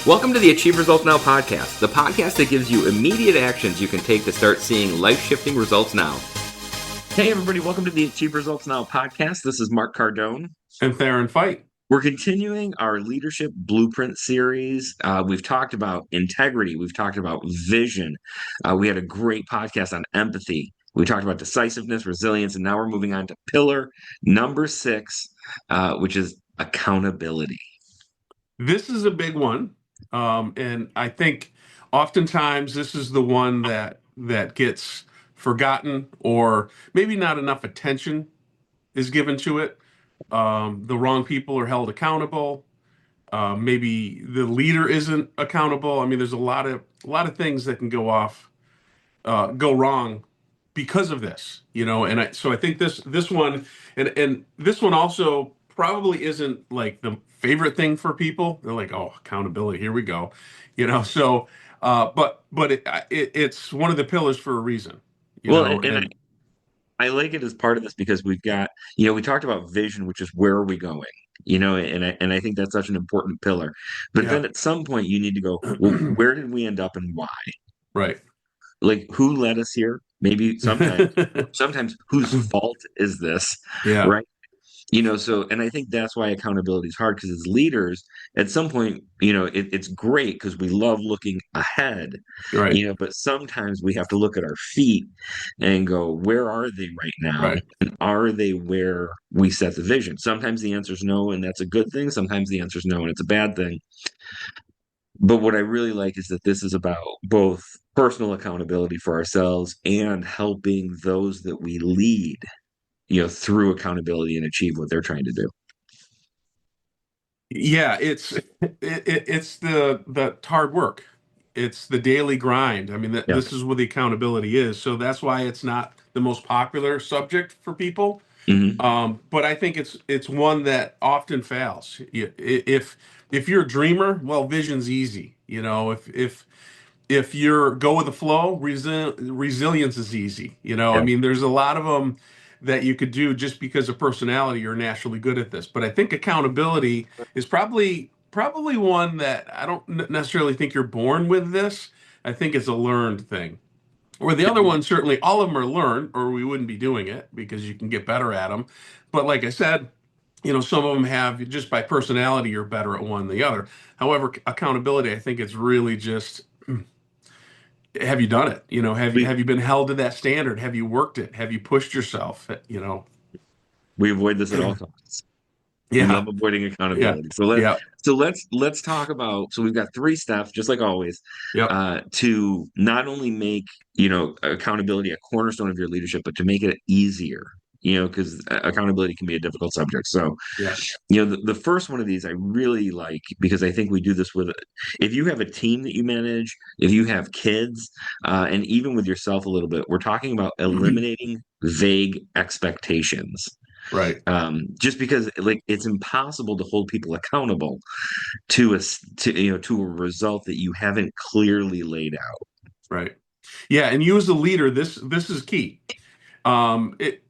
Welcome to the Achieve Results Now podcast, the podcast that gives you immediate actions you can take to start seeing life-shifting results now. Hey everybody, welcome to the Achieve Results Now podcast. This is Mark Cardone. And Theron Feidt. We're continuing our leadership blueprint series. We've talked about integrity. We've talked about vision. We had a great podcast on empathy. We talked about decisiveness, resilience, and now we're moving on to pillar number 6, which is accountability. This is a big one. And I think oftentimes this is the one that gets forgotten, or maybe not enough attention is given to it. The wrong people are held accountable. Maybe the leader isn't accountable. I mean, there's a lot of things that can go wrong because of this, so I think this one and this one also probably isn't like the favorite thing for people. They're like, oh, accountability, here we go, so it's one of the pillars for a reason, I like it as part of this because we've got, we talked about vision, which is where are we going, and I think that's such an important pillar. But then at some point you need to go, well, where did we end up and why? Right. Like, who led us here? Maybe sometimes whose fault is this? Yeah. Right. And I think that's why accountability is hard, because as leaders, at some point, it's great because we love looking ahead, Right. but sometimes we have to look at our feet and go, where are they right now? Right. And are they where we set the vision? Sometimes the answer is no, and that's a good thing. Sometimes the answer is no, and it's a bad thing. But what I really like is that this is about both personal accountability for ourselves and helping those that we lead, through accountability and achieve what they're trying to do. Yeah, it's the hard work. It's the daily grind. I mean, Yeah. this is what the accountability is. So that's why it's not the most popular subject for people. Mm-hmm. But I think it's one that often fails. If you're a dreamer, well, vision's easy. If you're go with the flow, resilience is easy. I Yeah. mean, there's a lot of them that you could do just because of personality. You're naturally good at this. But I think accountability is probably one that I don't necessarily think you're born with this. I think it's a learned thing. Or the other one, certainly all of them are learned, or we wouldn't be doing it because you can get better at them. But like I said, some of them have just by personality, you're better at one than the other. However, accountability, I think it's really just have you done it? Have you been held to that standard? Have you worked it? Have you pushed yourself? We avoid this at all costs. We Yeah, love avoiding yeah, accountability. yeah, Let's talk about. So we've got 3 steps, just like always, yep. to not only make accountability a cornerstone of your leadership, but to make it easier. Because accountability can be a difficult subject. So, Yeah. the first one of these I really like, because I think we do this with, if you have a team that you manage, if you have kids, and even with yourself a little bit, we're talking about eliminating vague expectations. Right. Just because, like, it's impossible to hold people accountable to a result that you haven't clearly laid out. Right. Yeah, and you as a leader, this is key. It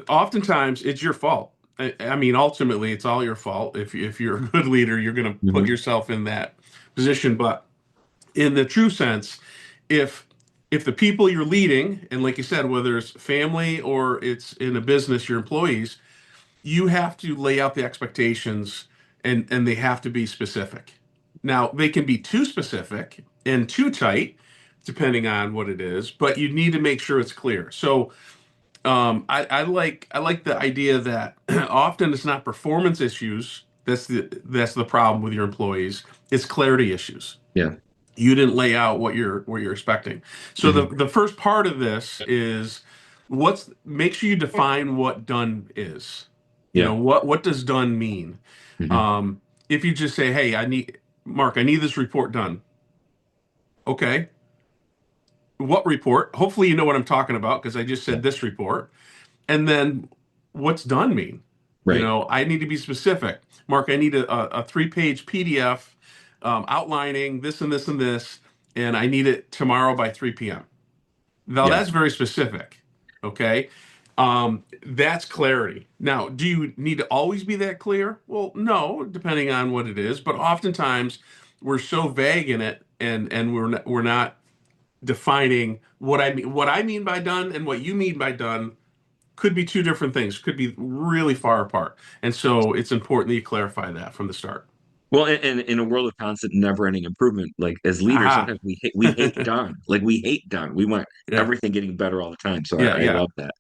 oftentimes it's your fault. I mean, ultimately, it's all your fault. If you're a good leader, you're going to put Mhm. yourself in that position. But in the true sense, if the people you're leading, and like you said, whether it's family or it's in a business, your employees, you have to lay out the expectations, and they have to be specific. Now, they can be too specific and too tight, depending on what it is, but you need to make sure it's clear. So I like the idea that often it's not performance issues that's the problem with your employees. It's clarity issues. Yeah. You didn't lay out what you're expecting. So the Mhm. the first part of this is make sure you define what done is. Yeah. What does done mean? Mhm. Um, if you just say, "Hey, I need this report done." Okay, what report? Hopefully, you know what I'm talking about because I just Yeah. said this report. And then what's done mean? Right. I need to be specific. Mark, I need a 3-page PDF outlining this and this and this, and I need it tomorrow by 3 p.m. Now, Yeah. that's very specific. Okay. That's clarity. Now, do you need to always be that clear? Well, no, depending on what it is. But oftentimes, we're so vague in it, and we're not defining what I mean by done and what you mean by done could be two different things, could be really far apart. And so it's important that you clarify that from the start. Well, and in a world of constant, never-ending improvement, like as leaders, Aha. sometimes we hate done. Like we hate done. We want Yeah. everything getting better all the time. So Yeah. I Yeah. love that.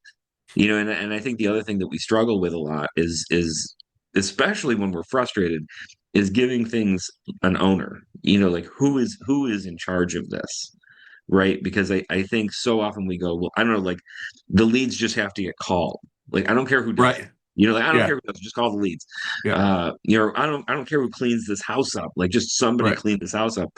And I think the other thing that we struggle with a lot is especially when we're frustrated, is giving things an owner. Like who is in charge of this, right? Because I think so often we go, well, I don't know, like the leads just have to get called. Like I don't care who does it. Right. Like I don't Yeah. care who does it, just call the leads. Yeah. I don't care who cleans this house up. Like just somebody Right. clean this house up.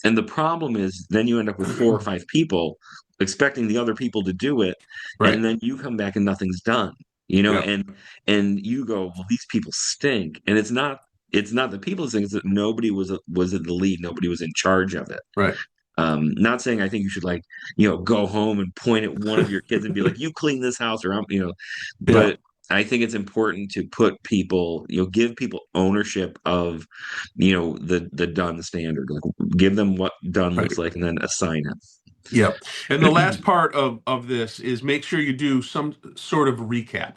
And the problem is then you end up with four or five people expecting the other people to do it, and Right. then you come back and nothing's done. Yeah. And you go, well, these people stink. And it's not the people's thing, it's that nobody was at the lead, nobody was in charge of it. Right. Not saying I think you should like, go home and point at one of your kids and be like, you clean this house or Yeah. but I think it's important to put people, give people ownership of, the done standard. Like give them what done looks Right. like and then assign Yep. And the it. last part of this is make sure you do some sort of recap.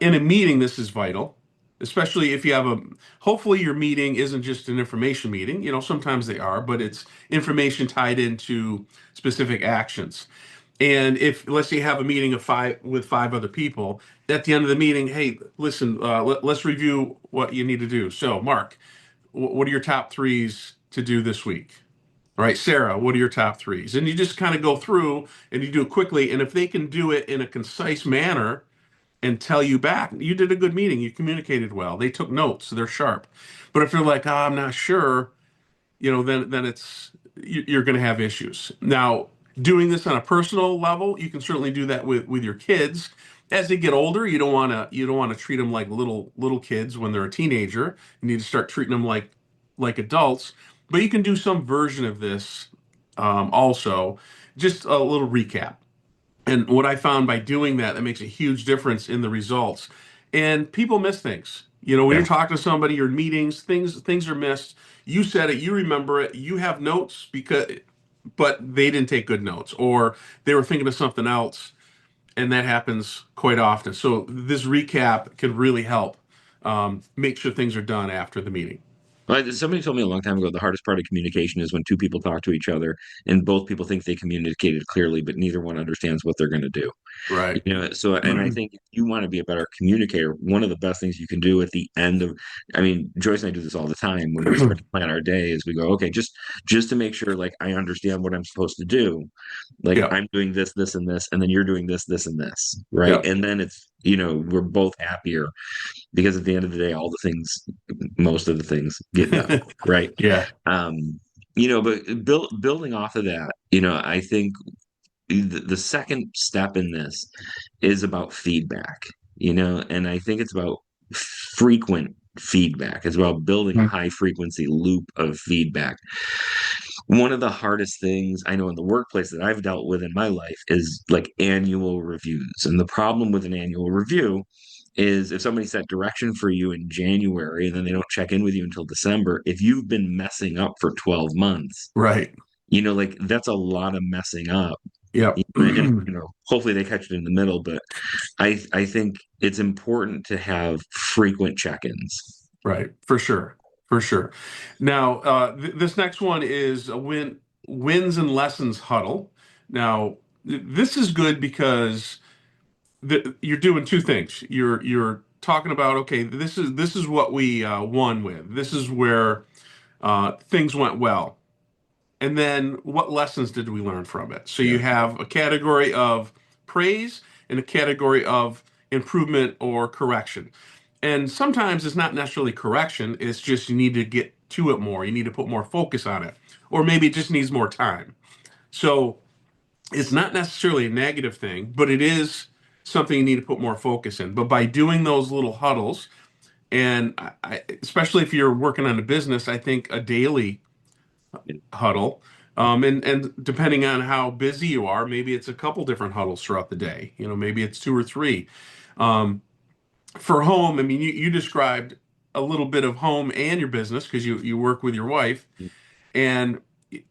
In a meeting, this is vital, especially if you have hopefully your meeting isn't just an information meeting. Sometimes they are, but it's information tied into specific actions. And if, let's say, you have a meeting of five with five other people, at the end of the meeting, hey, listen, let's review what you need to do. So, Mark, what are your top threes to do this week? All right, Sarah, what are your top threes? And you just kind of go through and you do it quickly. And if they can do it in a concise manner and tell you back, you did a good meeting, you communicated well, they took notes, they're sharp. But if they're like, I'm not sure, then you're going to have issues. Now, doing this on a personal level, you can certainly do that with your kids. As they get older, you don't want to treat them like little kids when they're a teenager. You need to start treating them like adults. But you can do some version of this also. Just a little recap. And what I found by doing that makes a huge difference in the results. And people miss things. When Yeah. you're talking to somebody, you're in meetings, things are missed. You said it, you remember it, you have notes but they didn't take good notes, or they were thinking of something else, and that happens quite often. So this recap can really help make sure things are done after the meeting. Well, somebody told me a long time ago the hardest part of communication is when two people talk to each other and both people think they communicated clearly, but neither one understands what they're going to do. Right. So, and I think if you want to be a better communicator, one of the best things you can do at the end of, I mean, Joyce and I do this all the time when we start to plan our day is we go, okay, just to make sure like I understand what I'm supposed to do. Like Yeah. I'm doing this and this, and then you're doing this and this, right? Yeah. And then it's, we're both happier because at the end of the day, most of the things get done, right? Yeah. But building off of that, I think the second step in this is about feedback, and I think it's about frequent feedback. It's about building a high frequency loop of feedback. One of the hardest things I know in the workplace that I've dealt with in my life is like annual reviews. And the problem with an annual review is if somebody set direction for you in January and then they don't check in with you until December, if you've been messing up for 12 months, Right. like that's a lot of messing up. Yep. And hopefully they catch it in the middle, but I think it's important to have frequent check-ins. Right, for sure, for sure. Now, this next one is a wins and lessons huddle. Now, this is good because you're doing two things. You're talking about, okay, this is what we won with. This is where things went well, and then what lessons did we learn from it? So you Yeah. have a category of praise and a category of improvement or correction. And sometimes it's not necessarily correction, it's just you need to get to it more. You need to put more focus on it. Or maybe it just needs more time. So it's not necessarily a negative thing, but it is something you need to put more focus in. But by doing those little huddles, and especially if you're working on a business, I think a daily huddle. And depending on how busy you are, maybe it's a couple different huddles throughout the day. Maybe it's two or three. Um, for home, I mean, you described a little bit of home and your business because you work with your wife. And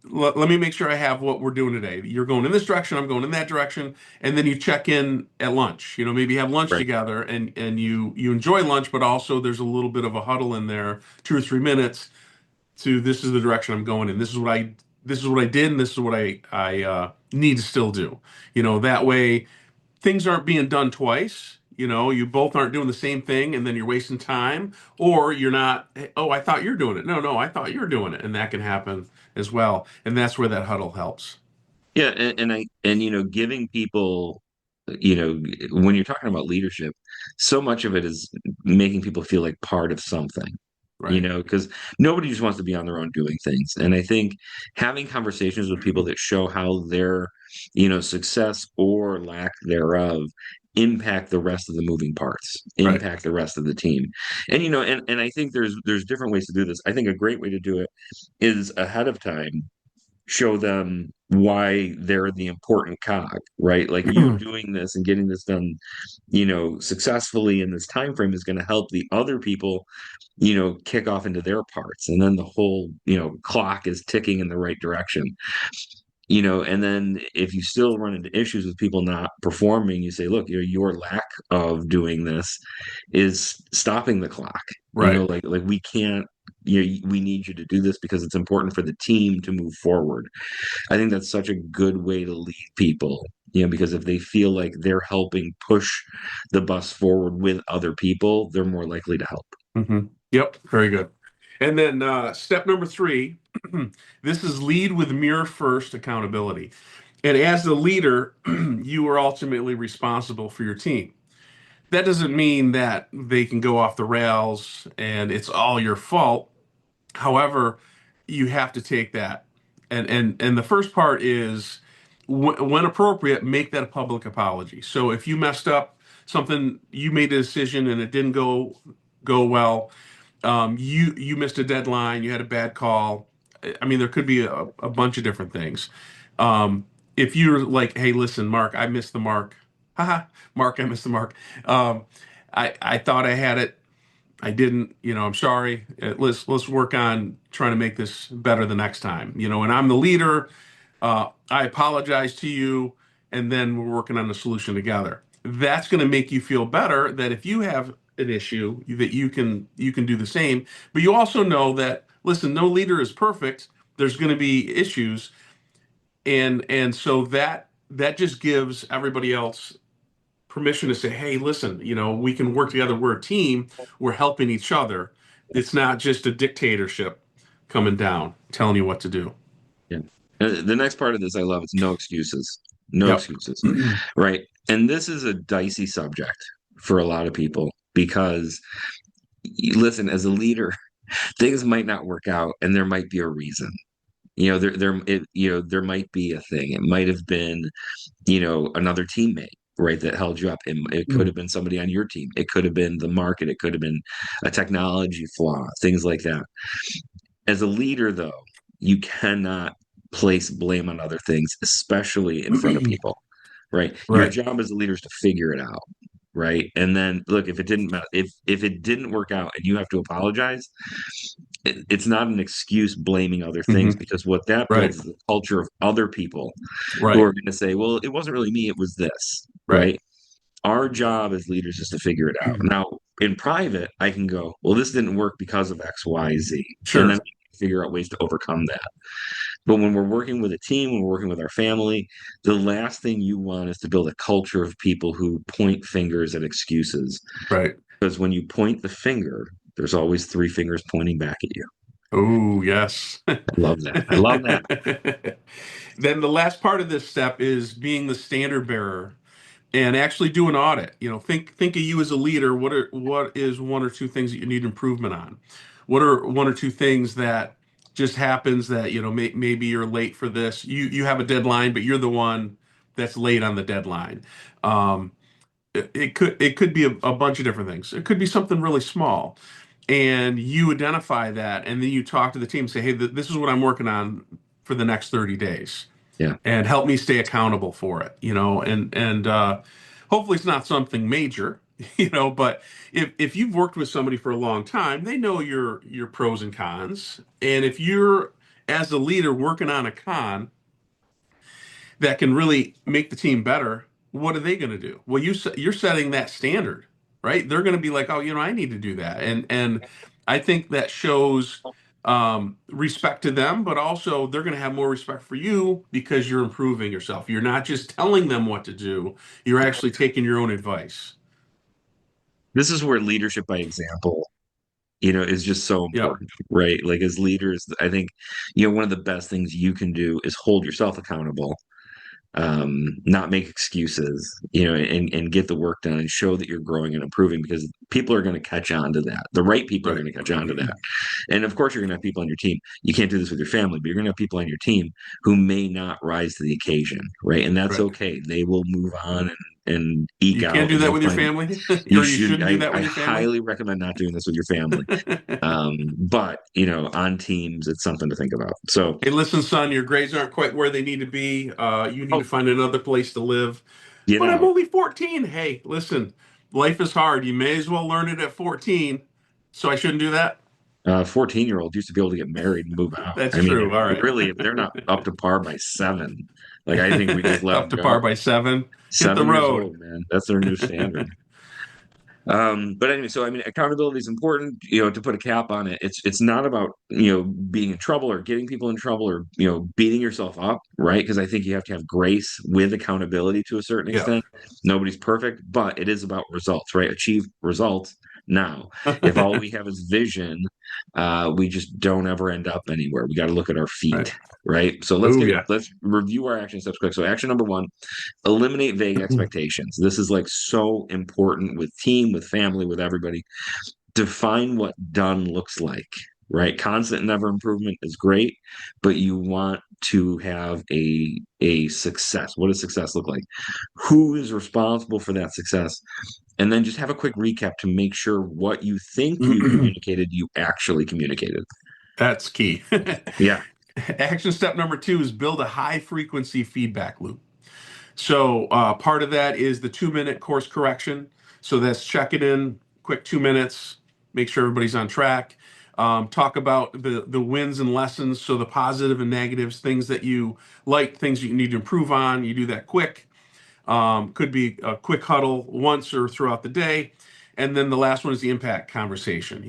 let me make sure I have what we're doing today. You're going in this direction, I'm going in that direction, and then you check in at lunch. You know, maybe have lunch Right. together, and you enjoy lunch, but also there's a little bit of a huddle in there, 2 or 3 minutes to this is the direction I'm going in. This is what I did, and this is what I need to still do. You know, that way things aren't being done twice. You know, you both aren't doing the same thing, and then you're wasting time, or you're not. "Hey, oh, I thought you're doing it. No, I thought you're doing it," and that can happen as well. And that's where that huddle helps. Yeah, and giving people, when you're talking about leadership, so much of it is making people feel like part of something. Right. Because nobody just wants to be on their own doing things. And I think having conversations with people that show how their, success or lack thereof impact the rest of the moving parts, Right. impact the rest of the team. And I think there's different ways to do this. I think a great way to do it is ahead of time show them why they're the important cog, right? Like you doing this and getting this done, successfully in this time frame is going to help the other people, kick off into their parts. And then the whole, clock is ticking in the right direction. And then if you still run into issues with people not performing, you say, look, your lack of doing this is stopping the clock. Right. Like we can't, we need you to do this because it's important for the team to move forward. I think that's such a good way to lead people, because if they feel like they're helping push the bus forward with other people, they're more likely to help. Yep. Very good. And then step number three, this is lead with mirror first accountability. And as the leader, you are ultimately responsible for your team. That doesn't mean that they can go off the rails and it's all your fault. However, you have to take that. And the first part is when appropriate, make that a public apology. So if you messed up something, you made a decision and it didn't go well, you missed a deadline, you had a bad call. I mean, there could be a bunch of different things. If you're like, hey, listen, Mark, I missed the mark. Haha, Mark, I missed the mark. Um, I thought I had it. I didn't. I'm sorry. Let's work on trying to make this better the next time. And I'm the leader. I apologize to you, and then we're working on the solution together. That's going to make you feel better that if you have an issue that you can do the same. But you also know that listen, no leader is perfect. There's going to be issues, and so that just gives everybody else permission to say, hey, listen, we can work together. We're a team. We're helping each other. It's not just a dictatorship coming down telling you what to do. Yeah. The next part of this I love is no excuses. No Yep. excuses. Right. And this is a dicey subject for a lot of people because listen, as a leader, things might not work out and there might be a reason. There might be a thing. It might have been, another teammate, right, that held you up. It could have been somebody on your team. It could have been the market. It could have been a technology flaw, things like that. As a leader, though, you cannot place blame on other things, especially in front of people, right? Your Right. job as a leader is to figure it out, right? And then look, if it didn't if it didn't work out and you have to apologize, it's not an excuse blaming other things Hmm. because what that Right. builds is a culture of other people who Right. are going to say, well, it wasn't really me, it was this, Right. right? Our job as leaders is to figure it out. Now, in private, I can go, well, this didn't work because of X, Y, Z. And then Sure. figure out ways to overcome that. But when we're working with a team, when we're working with our family, the last thing you want is to build a culture of people who point fingers at excuses. Right. Because when you point the finger, there's always three fingers pointing back at you. Oh, yes. I love that. I love that. Then the last part of this step is being the standard bearer and actually do an audit. Think of you as a leader. What is one or two things that you need improvement on? What are one or two things that just happens that maybe you're late for this. You have a deadline, but you're the one that's late on the deadline. Um, it could be a bunch of different things. It could be something really small, and you identify that, and then you talk to the team and say, "Hey, this is what I'm working on for the next 30 days." Yeah. And help me stay accountable for it, and hopefully it's not something major, But if you've worked with somebody for a long time, they know your pros and cons. And if you're as a leader working on a con that can really make the team better, what are they going to do? Well, you're setting that standard, right? They're going to be like, oh, I need to do that, and I think that shows respect to them, but also they're going to have more respect for you because you're improving yourself. You're not just telling them what to do; you're actually taking your own advice. This is where leadership by example, is just so Yep. important, right? Like as leaders, I think, one of the best things you can do is hold yourself accountable, not make excuses, and get the work done and show that you're growing and improving because people are going to catch on to that. The right people are Right. going to catch on to that. And of course, you're going to have people on your team. You can't do this with your family, but you're going to have people on your team who may not rise to the occasion, right? And that's Right. okay. They will move on and eke You can't out, do and that they'll with your find. family, You or you should. shouldn't do that I with your family. highly recommend not doing this with your family. But on teams, it's something to think about. So, Hey, listen, son, your grades aren't quite where they need to be. You need to oh, find another place to live. get But I'm out. only 14. Hey, listen, life is hard. You may as well learn it at 14. So I shouldn't do that? 14-year-old used to be able to get married and move out. That's I mean, true. All right. really, if they're not up to par by 7, like I think we just let Up them to par go. by 7. Hit the 7 years road. old, man. That's their new standard. But anyway, so I mean, accountability is important. To put a cap on it, it's not about being in trouble or getting people in trouble or beating yourself up, right? Because I think you have to have grace with accountability to a certain Yeah. extent. Nobody's perfect, but it is about results, right? Achieve results now. If all we have is vision, we just don't ever end up anywhere. We got to look at our Right. feet, right? So Oh, yeah. let's review our action steps quick. So action number one, eliminate vague expectations. This is like so important with team, with family, with everybody. Define what done looks like, right? Constant and never improvement is great, but you want to have a success. What does success look like? Who is responsible for that success? And then just have a quick recap to make sure what you think you communicated, you actually communicated. That's key. Yeah. Action step number 2 is build a high frequency feedback loop. So part of that is the 2-minute course correction. So that's check it in, quick 2 minutes, make sure everybody's on track. Talk about the wins and lessons. So the positive and negatives, things that you like, things you need to improve on. You do that quick. Could be a quick huddle once or throughout the day. And then the last one is the impact conversation. When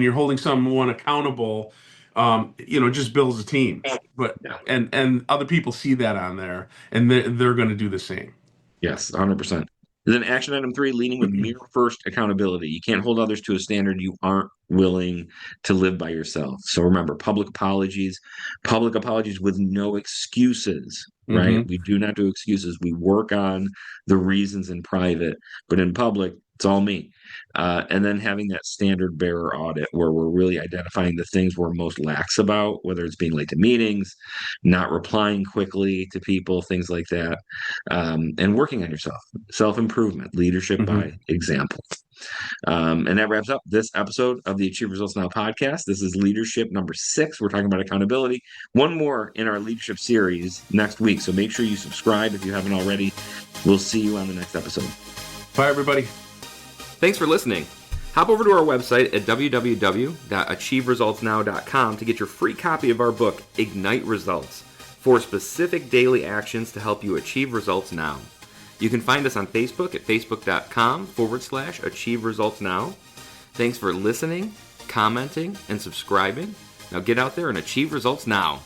you're holding someone accountable, just builds a team. But Yeah. and other people see that on there, and they're going to do the same. Yes, 100%. And then action item 3, leading with mirror first accountability. You can't hold others to a standard you aren't willing to live by yourself. So remember, public apologies with no excuses, right? Hmm. We do not do excuses. We work on the reasons in private, but in public, it's all me. And then having that standard bearer audit where we're really identifying the things we're most lax about, whether it's being late to meetings, not replying quickly to people, things like that, and working on yourself, self improvement, leadership by Hmm. example. And that wraps up this episode of the Achieve Results Now podcast. This is leadership number 6. We're talking about accountability. One more in our leadership series next week. So make sure you subscribe if you haven't already. We'll see you on the next episode. Bye, everybody. Thanks for listening. Hop over to our website at www.achieveresultsnow.com to get your free copy of our book, Ignite Results, 4 specific daily actions to help you achieve results now. You can find us on Facebook at facebook.com/Achieve Results Now. Thanks for listening, commenting, and subscribing. Now get out there and achieve results now.